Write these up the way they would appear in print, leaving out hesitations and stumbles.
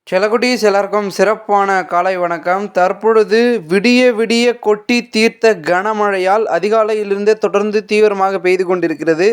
செல்லக்குட்டீஸ் எல்லாருக்கும் சிறப்பான காலை வணக்கம். தற்பொழுது விடிய விடிய கொட்டி தீர்த்த கனமழையால் அதிகாலையிலிருந்தே தொடர்ந்து தீவிரமாக பெய்து கொண்டிருக்கிறது.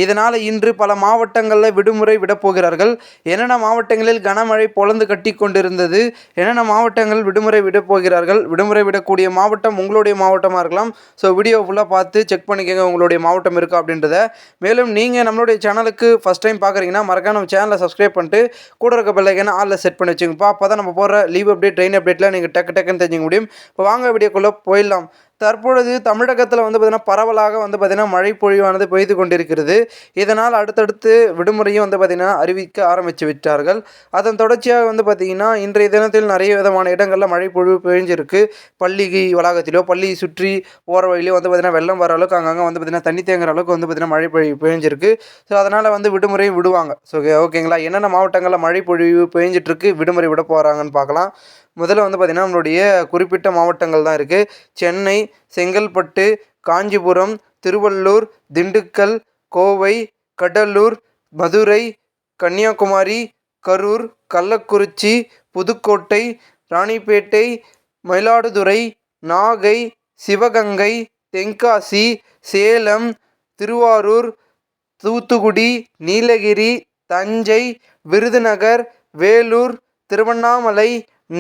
இதனால் இன்று பல மாவட்டங்களில் விடுமுறை விடப்போகிறார்கள். என்னென்ன மாவட்டங்களில் கனமழை பொழந்து கட்டி கொண்டிருந்தது, என்னென்ன மாவட்டங்கள் விடுமுறை விடப்போகிறார்கள், விடுமுறை விடக்கூடிய மாவட்டம் உங்களுடைய மாவட்டமாக இருக்கலாம். ஸோ வீடியோ ஃபுல்லாக பார்த்து செக் பண்ணிக்கோங்க உங்களுடைய மாவட்டம் இருக்கா அப்படின்றத. மேலும் நீங்கள் நம்மளுடைய சேனலுக்கு ஃபஸ்ட் டைம் பார்க்குறீங்கன்னா மறக்காம நம்ம சேனலை சப்ஸ்கிரைப் பண்ணிட்டு கூட இருக்க பெல் ஐகானை ஆல்ல செட் பண்ணி வச்சுங்கப்பா. அப்போ தான் நம்ம போகிற லீவ் அப்டேட், ட்ரெயின் அப்டேட்டில் நீங்கள் டக்குன்னு தெரிஞ்சுக்க முடியும். இப்போ வாங்க வீடியோக்குள்ளே போயிடலாம். தற்பொழுது தமிழகத்தில் பார்த்திங்கன்னா பரவலாக பார்த்திங்கன்னா மழை பொழிவானது பெய்து கொண்டிருக்கிறது. இதனால் அடுத்தடுத்து விடுமுறையும் பார்த்திங்கன்னா அறிவிக்க ஆரம்பித்து விட்டார்கள். அதன் தொடர்ச்சியாக பார்த்திங்கன்னா இன்றைய தினத்தில் நிறைய விதமான இடங்களில் மழை பொழிவு பெய்ஞ்சிருக்கு. பள்ளி வளாகத்திலோ பள்ளி சுற்றி போகிற வழியிலோ பார்த்திங்கன்னா வெள்ளம் வர அளவுக்கு அங்கங்கே பார்த்திங்கன்னா தண்ணி தேங்குற அளவுக்கு பார்த்திங்கன்னா மழை பொழிவு பெய்ஞ்சிருக்கு. ஸோ அதனால் விடுமுறையும் விடுவாங்க. ஸோ ஓகேங்களா, என்னென்ன மாவட்டங்களில் மழை பொழிவு பெய்ஞ்சிட்ருக்கு, விடுமுறை விட போகிறாங்கன்னு பார்க்கலாம். முதல்ல பார்த்திங்கன்னா நம்மளுடைய குறிப்பிட்ட மாவட்டங்கள் தான் இருக்குது. சென்னை, செங்கல்பட்டு, காஞ்சிபுரம், திருவள்ளூர், திண்டுக்கல், கோவை, கடலூர், மதுரை, கன்னியாகுமரி, கரூர், கள்ளக்குறிச்சி, புதுக்கோட்டை, ராணிப்பேட்டை, மயிலாடுதுறை, நாகை, சிவகங்கை, தென்காசி, சேலம், திருவாரூர், தூத்துக்குடி, நீலகிரி, தஞ்சை, விருதுநகர், வேலூர், திருவண்ணாமலை,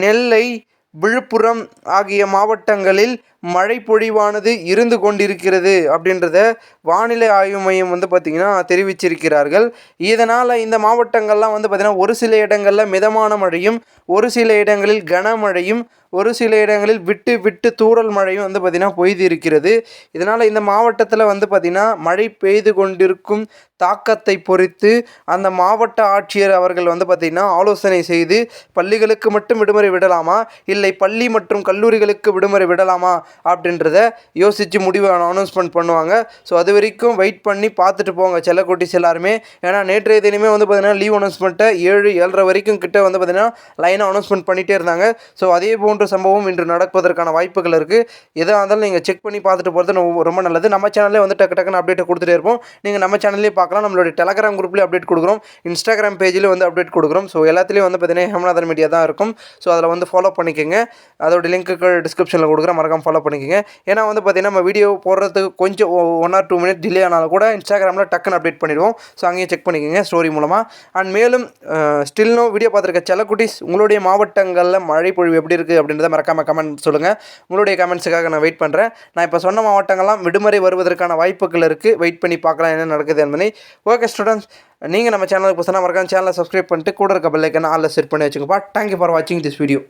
நெல்லை, விழுப்புரம் ஆகிய மாவட்டங்களில் மழை பொழிவானது இருந்து கொண்டிருக்கிறது அப்படின்றத வானிலை ஆய்வு மையம் பார்த்திங்கன்னா தெரிவிச்சிருக்கிறார்கள். இதனால் இந்த மாவட்டங்கள்லாம் பார்த்திங்கன்னா ஒரு சில இடங்களில் மிதமான மழையும், ஒரு சில இடங்களில் கனமழையும், ஒரு சில இடங்களில் விட்டு விட்டு தூறல் மழையும் பார்த்திங்கன்னா பொய்து இருக்கிறது. இதனால் இந்த மாவட்டத்தில் பார்த்திங்கன்னா மழை பெய்து கொண்டிருக்கும் தாக்கத்தை பொறுத்து அந்த மாவட்ட ஆட்சியர் அவர்கள் பார்த்திங்கன்னா ஆலோசனை செய்து பள்ளிகளுக்கு மட்டும் விடுமுறை விடலாமா, இல்லை பள்ளி மற்றும் கல்லூரிகளுக்கு விடுமுறை விடலாமா அப்படின்றத யோசித்து முடிவு அனௌன்ஸ்மெண்ட் பண்ணுவாங்க. ஸோ அது வரைக்கும் வெயிட் பண்ணி பார்த்துட்டு போங்க செல்லக்குட்டீஸ் எல்லாருமே. ஏன்னா நேற்றைய தினமே பார்த்திங்கன்னா லீவ் அனௌன்ஸ்மெண்ட்டை 7-7:30 வரைக்கும் கிட்ட பார்த்திங்கன்னா லைனாக அனௌன்ஸ்மெண்ட் பண்ணிகிட்டே இருந்தாங்க. ஸோ அதே போன்ற சம்பவம் இன்று நடப்பதற்கான வாய்ப்புகள் இருக்குது. எதாக இருந்தாலும் நீங்கள் செக் பண்ணி பார்த்துட்டு போகிறது ரொம்ப நல்லது. நம்ம சேனல்லே டக்குன்னு அப்டேட்டை கொடுத்துட்டே இருப்போம். நீங்கள் நம்ம சேனல்லே பார்க்கலாம். நம்மளுடைய டெலகிராம் குரூப்லேயே அப்டேட் கொடுக்குறோம், இன்ஸ்டாகிராம் பேஜில் அப்டேட் கொடுக்குறோம். ஸோ எல்லாத்துலேயும் பார்த்திங்கன்னா ஹேமநாதன் மீடியா தான் இருக்கும். ஸோ அதில் ஃபாலோ பண்ணிக்கோங்க. அதோட லிங்க்கு டிஸ்கிரிப்ஷனில் கொடுக்குறேன், மறக்காம ஃபாலோ பண்ணிக்கோங்க. ஏன்னா பார்த்திங்கன்னா நம்ம வீடியோ போடுறதுக்கு கொஞ்சம் 1 or 2 minutes டிலே ஆனாலும் கூட இன்ஸ்டாகிராமில் டக்குன்னு அப்டேட் பண்ணிடுவோம். ஸோ அங்கேயும் செக் பண்ணிக்கோங்க ஸ்டோரி மூலமாக. அண்ட் மேலும் ஸ்டில்னோ வீடியோ பார்த்துருக்க செல்லக்குட்டீஸ் உங்களுடைய மாவட்டங்களில் மழை பொழிவு எப்படி இருக்குது அப்படின்றத மறக்காமல் கமெண்ட் சொல்லுங்கள். உங்களுடைய கமெண்ட்ஸுக்காக நான் வெயிட் பண்ணுறேன். நான் இப்போ சொன்ன மாவட்டங்கள்லாம் விடுமுறை வருவதற்கான வாய்ப்புகள் இருக்குது. வெயிட் பண்ணி பார்க்கலாம் என்ன நடக்குது என்பதை. ஓகே ஸ்டூடெண்ட்ஸ், நீங்கள் நம்ம சேனலுக்கு புதுசாக மறக்காம சேனலை சப்ஸ்கிரைப் பண்ணிட்டு கூட இருக்க பெல் ஐகானை ஆல்ல செட் பண்ணி வச்சுங்கப்பா. தேங்க்யூ ஃபார் வாட்சிங் திஸ் வீடியோ.